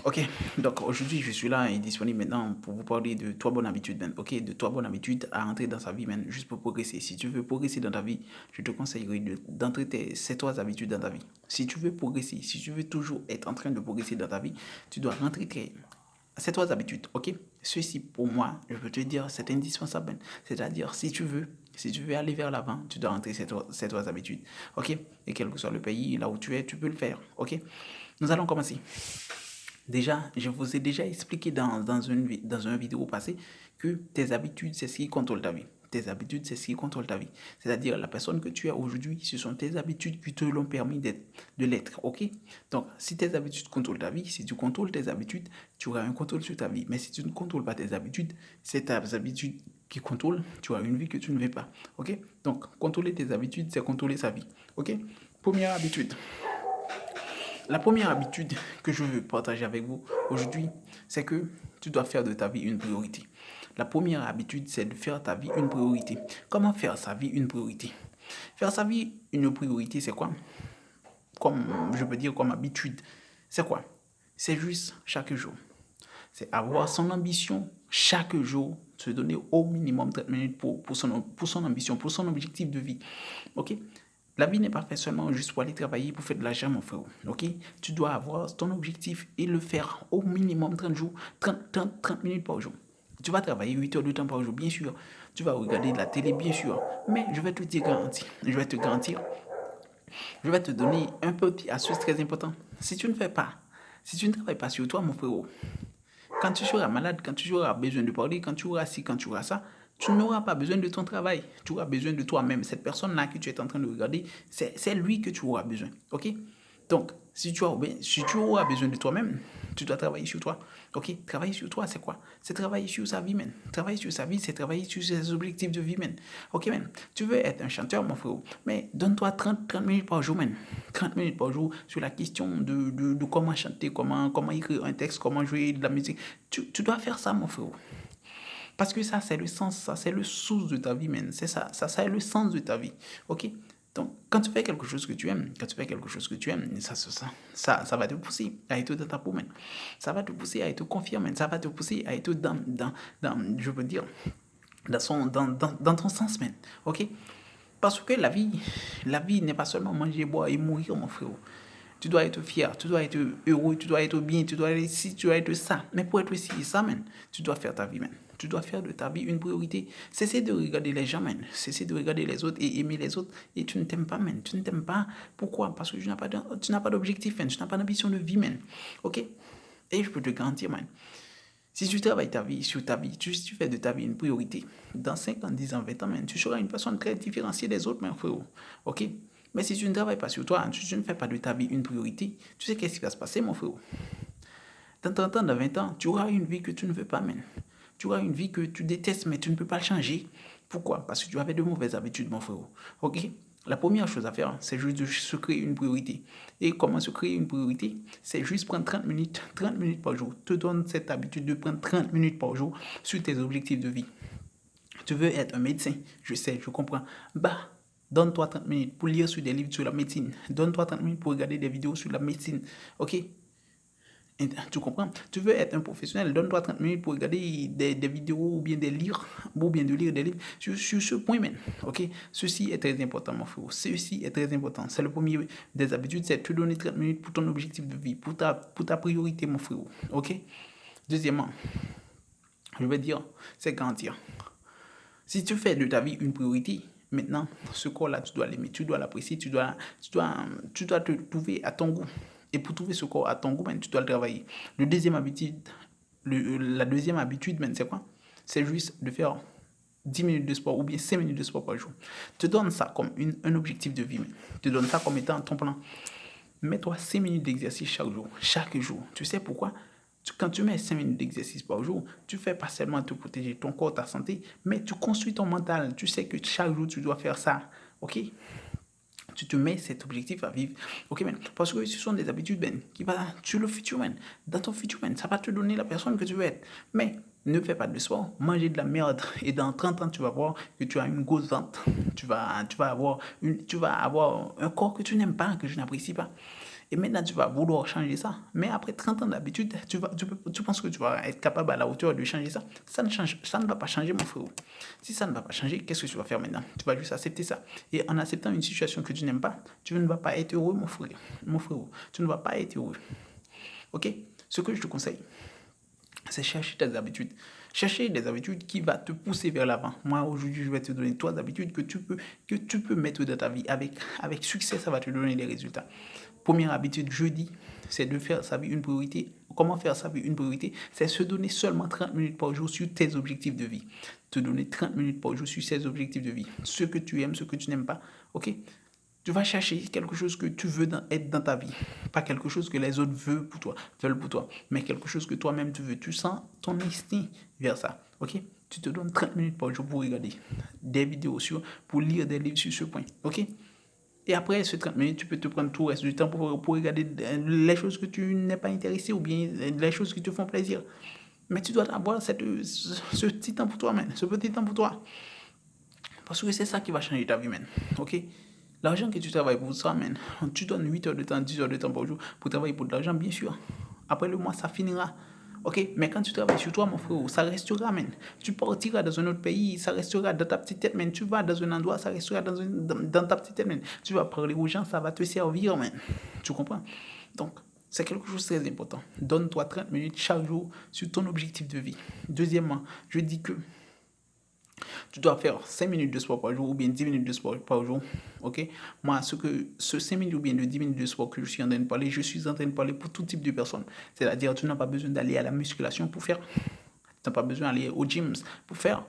Ok, donc aujourd'hui je suis là et disponible maintenant pour vous parler de trois bonnes habitudes, man. Ok, de trois bonnes habitudes à entrer dans sa vie, man, juste pour progresser. Si tu veux progresser dans ta vie, je te conseillerais d'entrer ces trois habitudes dans ta vie. Si tu veux progresser, si tu veux toujours être en train de progresser dans ta vie, tu dois rentrer ces trois habitudes. Ok, ceci pour moi, je peux te dire, c'est indispensable, man. C'est-à-dire, si tu veux aller vers l'avant, tu dois rentrer ces trois habitudes. Ok, et quel que soit le pays, là où tu es, tu peux le faire. Ok, nous allons commencer. Déjà, je vous ai déjà expliqué dans un vidéo passé que tes habitudes, c'est ce qui contrôle ta vie. Tes habitudes, c'est ce qui contrôle ta vie. C'est-à-dire, la personne que tu es aujourd'hui, ce sont tes habitudes qui te l'ont permis de l'être. OK? Donc, si tes habitudes contrôlent ta vie, si tu contrôles tes habitudes, tu auras un contrôle sur ta vie. Mais si tu ne contrôles pas tes habitudes, c'est tes habitudes qui contrôlent, tu auras une vie que tu ne veux pas. OK? Donc, contrôler tes habitudes, c'est contrôler sa vie. OK? Première habitude. La première habitude que je veux partager avec vous aujourd'hui, c'est que tu dois faire de ta vie une priorité. La première habitude, c'est de faire ta vie une priorité. Comment faire sa vie une priorité? Faire sa vie une priorité, c'est quoi? Comme je peux dire comme habitude, c'est quoi? C'est juste chaque jour. C'est avoir son ambition chaque jour, se donner au minimum 30 minutes pour son ambition, pour son objectif de vie. Ok? La vie n'est pas faite seulement juste pour aller travailler pour faire de l'argent, mon frère. Ok? Tu dois avoir ton objectif et le faire au minimum 30 jours, 30 minutes par jour. Tu vas travailler 8 heures de temps par jour, bien sûr. Tu vas regarder de la télé, bien sûr. Mais je vais te donner un petit astuce très important. Si tu ne travailles pas sur toi, mon frérot, quand tu seras malade, quand tu auras besoin de parler, quand tu auras ci, quand tu auras ça, tu n'auras pas besoin de ton travail. Tu auras besoin de toi-même. Cette personne-là que tu es en train de regarder, c'est lui que tu auras besoin. OK? Donc, si tu auras besoin de toi-même, tu dois travailler sur toi. OK? Travailler sur toi, c'est quoi? C'est travailler sur sa vie, man. Travailler sur sa vie, c'est travailler sur ses objectifs de vie, man. OK, man. Tu veux être un chanteur, mon frère, mais donne-toi 30 minutes par jour, man. 30 minutes par jour sur la question de comment chanter, comment écrire un texte, comment jouer de la musique. Tu dois faire ça, mon frère. Parce que ça, c'est le sens, ça, c'est le source de ta vie, man. C'est ça, c'est le sens de ta vie. OK? Donc, quand tu fais quelque chose que tu aimes, ça va te pousser à être dans ta peau, man. Ça va te pousser à être confiant, man. Ça va te pousser à être je veux dire, dans ton sens, man. OK? Parce que la vie n'est pas seulement manger, boire et mourir, mon frère. Tu dois être fier, tu dois être heureux, tu dois être bien, tu dois être ci, tu dois être ça. Mais pour être ci et ça, man, tu dois faire ta vie, man. Tu dois faire de ta vie une priorité. Cessez de regarder les gens, man. Cessez de regarder les autres et aimer les autres. Et tu ne t'aimes pas, man. Tu ne t'aimes pas. Pourquoi? Parce que tu n'as pas d'objectif, man. Tu n'as pas d'ambition de vie, man. OK? Et je peux te garantir, man. Si tu travailles ta vie sur ta vie, si tu fais de ta vie une priorité, dans 5 ans, 10 ans, 20 ans, man, tu seras une personne très différenciée des autres, mon frérot. OK? Mais si tu ne travailles pas sur toi, si tu ne fais pas de ta vie une priorité, tu sais qu'est-ce qui va se passer, mon frérot? Dans 30 ans, dans 20 ans, tu auras une vie que tu ne veux pas, man. Tu auras une vie que tu détestes, mais tu ne peux pas le changer. Pourquoi? Parce que tu avais de mauvaises habitudes, mon frérot. OK? La première chose à faire, c'est juste de se créer une priorité. Et comment se créer une priorité? C'est juste prendre 30 minutes par jour. Te donne cette habitude de prendre 30 minutes par jour sur tes objectifs de vie. Tu veux être un médecin, je sais, je comprends. Bah, donne-toi 30 minutes pour lire sur des livres sur la médecine. Donne-toi 30 minutes pour regarder des vidéos sur la médecine. OK? Tu comprends? Tu veux être un professionnel, donne-toi 30 minutes pour regarder des vidéos ou bien de lire des livres sur ce point même. OK? Ceci est très important, mon frère. Ceci est très important. C'est le premier des habitudes, c'est de te donner 30 minutes pour ton objectif de vie, pour ta priorité, mon frère. OK? Deuxièmement, je vais dire, c'est garantir. Si tu fais de ta vie une priorité, maintenant, ce corps-là, tu dois l'aimer, tu dois l'apprécier, tu dois te trouver à ton goût. Et pour trouver ce corps à ton goût, tu dois le travailler. La deuxième habitude, c'est quoi? C'est juste de faire 10 minutes de sport ou bien 5 minutes de sport par jour. Te donne ça comme un objectif de vie. Te donne ça comme étant ton plan. Mets-toi 5 minutes d'exercice chaque jour. Chaque jour. Tu sais pourquoi? Quand tu mets 5 minutes d'exercice par jour, tu fais pas seulement te protéger ton corps, ta santé, mais tu construis ton mental. Tu sais que chaque jour, tu dois faire ça. OK? Tu te mets cet objectif à vivre. OK, man? Parce que ce sont des habitudes, ben, qui vont sur le futur, man. Dans ton futur, man, ça va te donner la personne que tu veux être. Mais ne fais pas de sport, manger de la merde. Et dans 30 ans, tu vas voir que tu as une grosse vente. Tu vas avoir un corps que tu n'aimes pas, que tu n'apprécies pas. Et maintenant, tu vas vouloir changer ça. Mais après 30 ans d'habitude, tu penses que tu vas être capable à la hauteur de changer ça. Ça ne va pas changer, mon frérot. Si ça ne va pas changer, qu'est-ce que tu vas faire maintenant? Tu vas juste accepter ça. Et en acceptant une situation que tu n'aimes pas, tu ne vas pas être heureux, mon frère. Mon frérot, tu ne vas pas être heureux. Ok? Ce que je te conseille, c'est chercher tes habitudes. Chercher des habitudes qui vont te pousser vers l'avant. Moi, aujourd'hui, je vais te donner 3 habitudes que tu peux mettre dans ta vie. Avec succès, ça va te donner des résultats. Première habitude, jeudi, c'est de faire sa vie une priorité. Comment faire sa vie une priorité? C'est se donner seulement 30 minutes par jour sur tes objectifs de vie. Te donner 30 minutes par jour sur ces objectifs de vie. Ce que tu aimes, ce que tu n'aimes pas. Ok? Tu vas chercher quelque chose que tu veux être dans ta vie. Pas quelque chose que les autres veulent pour toi, mais quelque chose que toi-même tu veux. Tu sens ton instinct vers ça. Ok? Tu te donnes 30 minutes par jour pour regarder des vidéos pour lire des livres sur ce point. Ok? Et après ce 30 minutes, tu peux te prendre tout le reste du temps pour regarder les choses que tu n'es pas intéressé ou bien les choses qui te font plaisir. Mais tu dois avoir ce petit temps pour toi, man. Ce petit temps pour toi. Parce que c'est ça qui va changer ta vie, man. Ok? L'argent que tu travailles pour ça, man, tu donnes 8 heures de temps, 10 heures de temps par jour pour travailler pour de l'argent, bien sûr. Après le mois, ça finira. Ok? Mais quand tu travailles sur toi, mon frère, ça restera, man. Tu partiras dans un autre pays, ça restera dans ta petite tête, man. Tu vas dans un endroit, ça restera dans ta petite tête, man. Tu vas parler aux gens, ça va te servir, man. Tu comprends? Donc, c'est quelque chose de très important. Donne-toi 30 minutes chaque jour sur ton objectif de vie. Deuxièmement, je dis que tu dois faire 5 minutes de sport par jour ou bien 10 minutes de sport par jour. Ok? Moi, ce 5 minutes ou bien de 10 minutes de sport que je suis en train de parler, je suis en train de parler pour tout type de personnes. C'est-à-dire, tu n'as pas besoin d'aller à la musculation pour faire. Tu n'as pas besoin d'aller au gym pour faire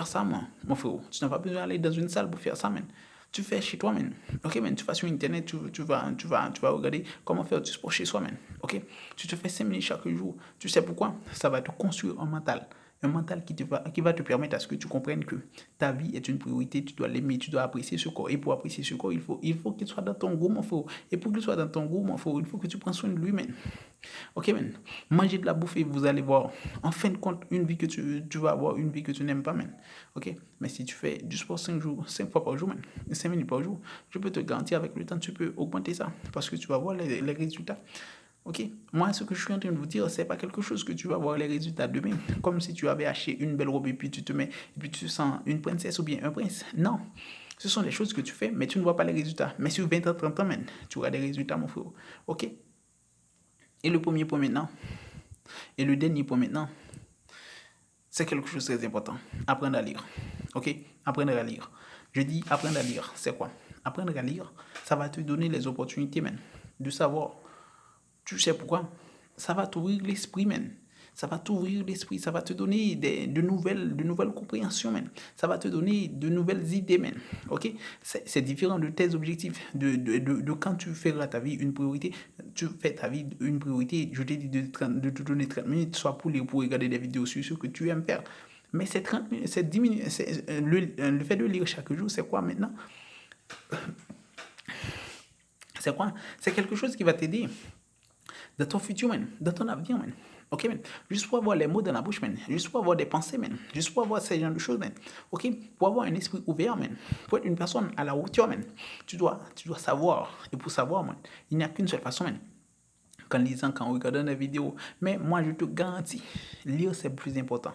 ça, mon frère. Tu n'as pas besoin d'aller dans une salle pour faire ça, man. Tu fais chez toi, man. Ok, man. Tu vas sur Internet, tu vas regarder comment faire du sport chez soi, man. Ok? Tu te fais 5 minutes chaque jour. Tu sais pourquoi? Ça va te construire un mental. Un mental qui va te permettre à ce que tu comprennes que ta vie est une priorité, tu dois l'aimer, tu dois apprécier ce corps. Et pour apprécier ce corps, il faut qu'il soit dans ton goût, mon frère. Et pour qu'il soit dans ton goût, mon frère, il faut que tu prennes soin de lui, man. Ok, man. Manger de la bouffe et vous allez voir, en fin de compte, une vie que tu vas avoir, une vie que tu n'aimes pas, man. Ok? Mais si tu fais du sport 5 fois par jour, man, 5 minutes par jour, je peux te garantir avec le temps, tu peux augmenter ça. Parce que tu vas voir les résultats. Ok, moi, ce que je suis en train de vous dire, c'est pas quelque chose que tu vas voir les résultats demain. Comme si tu avais acheté une belle robe et puis tu te mets, et puis tu sens une princesse ou bien un prince. Non, ce sont des choses que tu fais, mais tu ne vois pas les résultats. Mais sur 20 ans, 30 ans, man, tu auras des résultats, mon frère. Ok, et le premier point maintenant, et le dernier point maintenant, c'est quelque chose de très important. Apprendre à lire. Ok, apprendre à lire. Je dis apprendre à lire, c'est quoi? Apprendre à lire, ça va te donner les opportunités, man, de savoir. Tu sais pourquoi? Ça va t'ouvrir l'esprit, man. Ça va t'ouvrir l'esprit. Ça va te donner de nouvelles compréhensions, man. Ça va te donner de nouvelles idées, man. Ok? C'est différent de tes objectifs. De quand tu feras ta vie une priorité. Tu fais ta vie une priorité. Je t'ai dit de te donner 30 minutes, soit pour lire, pour regarder des vidéos sur ce que tu aimes faire. Mais ces 30 minutes, ces 10 minutes, le fait de lire chaque jour, c'est quoi maintenant? C'est quoi? C'est quelque chose qui va t'aider dans ton futur, man, dans ton avenir, man. Ok, man. Juste pour avoir les mots dans la bouche, man. Juste pour avoir des pensées, man. Juste pour avoir ce genre de choses, man. Ok, pour avoir un esprit ouvert, man. Pour être une personne à la hauteur, man. Tu dois savoir. Et pour savoir, man, il n'y a qu'une seule façon, man. Qu'en lisant, qu'en regardant des vidéos. Mais moi, je te garantis, lire, c'est plus important.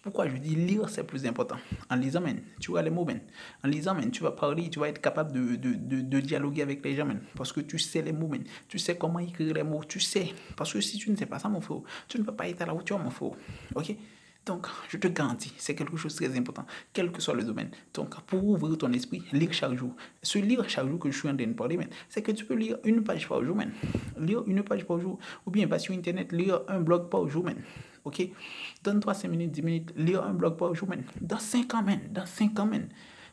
Pourquoi je dis lire, c'est plus important? En lisant, man, tu vois les mots, man. En lisant, man, tu vas parler, tu vas être capable de dialoguer avec les gens, man. Parce que tu sais les mots, man. Tu sais comment écrire les mots, tu sais. Parce que si tu ne sais pas ça, mon frère, tu ne peux pas être à la hauteur, mon frère. Ok? Donc, je te garantis, c'est quelque chose de très important, quel que soit le domaine. Donc, pour ouvrir ton esprit, lire chaque jour. Ce lire chaque jour que je suis en train de parler, c'est que tu peux lire une page par jour, man. Lire une page par jour. Ou bien va sur Internet, lire un blog par jour, man. Ok? Donne-toi 5 minutes, 10 minutes, lire un blog par jour, man. Dans 5 ans, man. Dans 5 ans, man.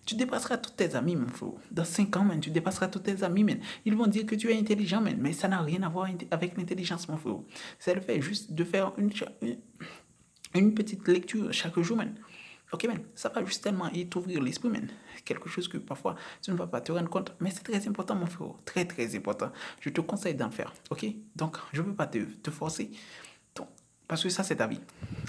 Tu dépasseras tous tes amis, mon frère. Dans 5 ans, man, tu dépasseras tous tes amis, man. Ils vont dire que tu es intelligent, man. Mais ça n'a rien à voir avec l'intelligence, mon frère. C'est le fait juste de faire une petite lecture chaque jour, man. Ok, man, ça va juste tellement t'ouvrir l'esprit, man. Quelque chose que parfois tu ne vas pas te rendre compte, mais c'est très important, mon frère. Très, très important. Je te conseille d'en faire, ok? Donc, je ne veux pas te forcer. Donc, Parce que ça, c'est ta vie.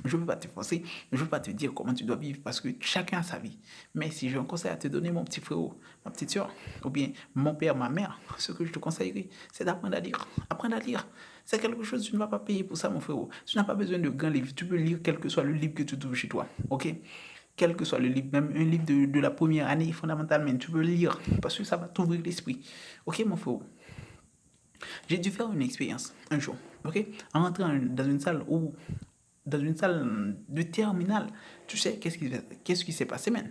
Je ne veux pas te forcer, je ne veux pas te dire comment tu dois vivre parce que chacun a sa vie. Mais si j'ai un conseil à te donner, mon petit frère, ma petite soeur, ou bien mon père, ma mère, ce que je te conseillerais, c'est d'apprendre à lire. Apprendre à lire. C'est quelque chose, tu ne vas pas payer pour ça, mon frère. Tu n'as pas besoin de grands livres. Tu peux lire quel que soit le livre que tu trouves chez toi. OK? Quel que soit le livre, même un livre de la première année fondamentalement, tu peux lire parce que ça va t'ouvrir l'esprit. OK, mon frère? J'ai dû faire une expérience un jour, ok? En rentrant dans une salle de terminale, tu sais, qu'est-ce qui s'est passé, man?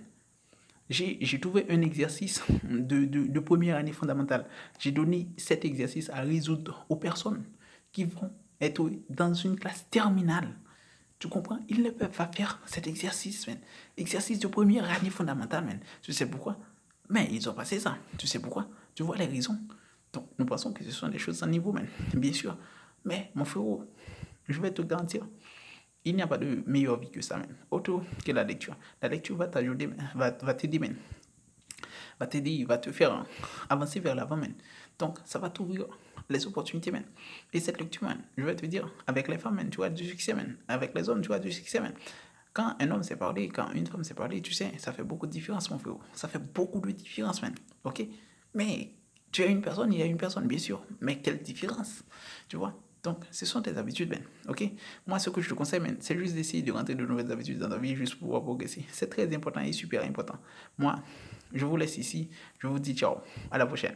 J'ai trouvé un exercice de première année fondamentale. J'ai donné cet exercice à résoudre aux personnes qui vont être dans une classe terminale. Tu comprends? Ils ne peuvent pas faire cet exercice, man. Exercice de première année fondamentale, man. Tu sais pourquoi? Mais ils ont passé ça. Tu sais pourquoi? Tu vois les raisons. Donc, nous pensons que ce sont des choses sans niveau, man. Bien sûr. Mais, mon frérot, je vais te garantir, il n'y a pas de meilleure vie que ça, man. Autre que la lecture. La lecture va t'ajouter, va t'aider, man. Va t'aider, va te faire avancer vers l'avant, man. Donc, ça va t'ouvrir les opportunités, man. Et cette lecture, man, je vais te dire, avec les femmes, man, tu as du succès, man. Avec les hommes, tu as du succès, man. Quand un homme sait parler, quand une femme sait parler, tu sais, ça fait beaucoup de différence, mon frérot. Ça fait beaucoup de différence, man. Ok? Mais tu as une personne, il y a une personne, bien sûr. Mais quelle différence? Tu vois? Donc, ce sont tes habitudes, man. Ok? Moi, ce que je te conseille, man, c'est juste d'essayer de rentrer de nouvelles habitudes dans ta vie juste pour pouvoir progresser. C'est très important et super important. Moi, je vous laisse ici. Je vous dis ciao. À la prochaine.